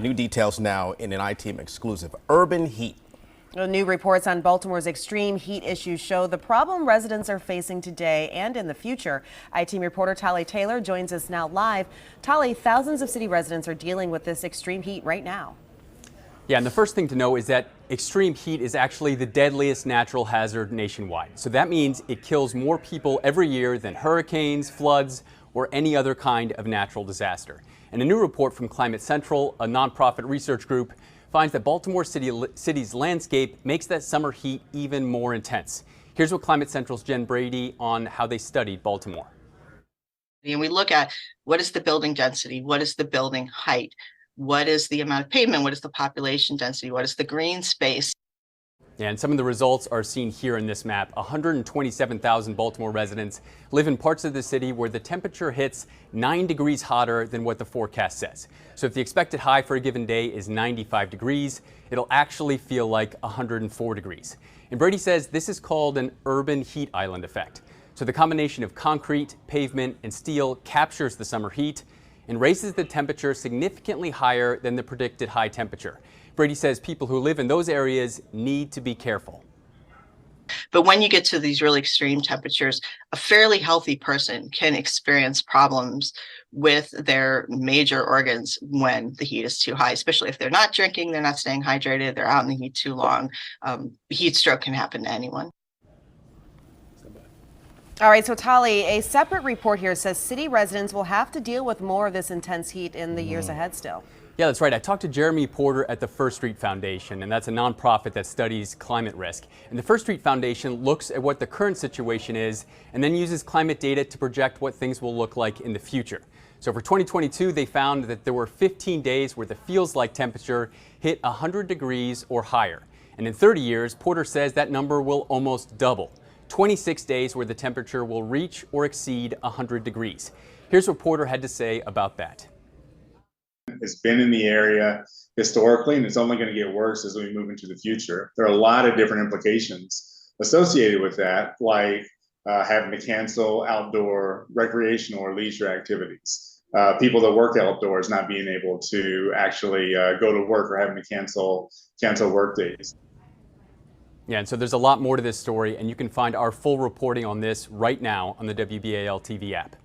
New details now in an I-Team exclusive. Urban heat. New reports on Baltimore's extreme heat issues show the problem residents are facing today and in the future. I-Team reporter Tali Taylor joins us now live. Tali, thousands of city residents are dealing with this extreme heat right now. Yeah, and the first thing to know is that extreme heat is actually the deadliest natural hazard nationwide. So that means it kills more people every year than hurricanes, floods, or any other kind of natural disaster. And a new report from Climate Central, a nonprofit research group, finds that Baltimore City's landscape makes that summer heat even more intense. Here's what Climate Central's Jen Brady on how they studied Baltimore. And we look at what is the building density, what is the building height, what is the amount of pavement, what is the population density, what is the green space. And some of the results are seen here in this map. 127,000 Baltimore residents live in parts of the city where the temperature hits 9 degrees hotter than what the forecast says. So if the expected high for a given day is 95 degrees, it'll actually feel like 104 degrees. And Brady says this is called an urban heat island effect. So the combination of concrete, pavement, and steel captures the summer heat and raises the temperature significantly higher than the predicted high temperature. Brady says people who live in those areas need to be careful. But when you get to these really extreme temperatures, a fairly healthy person can experience problems with their major organs when the heat is too high, especially if they're not drinking, they're not staying hydrated, they're out in the heat too long. Heat stroke can happen to anyone. All right, so Tali, a separate report here says city residents will have to deal with more of this intense heat in the years ahead still. Yeah, that's right. I talked to Jeremy Porter at the First Street Foundation, and that's a nonprofit that studies climate risk. And the First Street Foundation looks at what the current situation is and then uses climate data to project what things will look like in the future. So for 2022, they found that there were 15 days where the feels-like temperature hit 100 degrees or higher. And in 30 years, Porter says that number will almost double. 26 days where the temperature will reach or exceed 100 degrees. Here's what Porter had to say about that. It's been in the area historically, and it's only going to get worse as we move into the future. There are a lot of different implications associated with that, like having to cancel outdoor recreational or leisure activities. People that work outdoors not being able to actually go to work or having to cancel work days. Yeah, and so there's a lot more to this story, and you can find our full reporting on this right now on the WBAL TV app.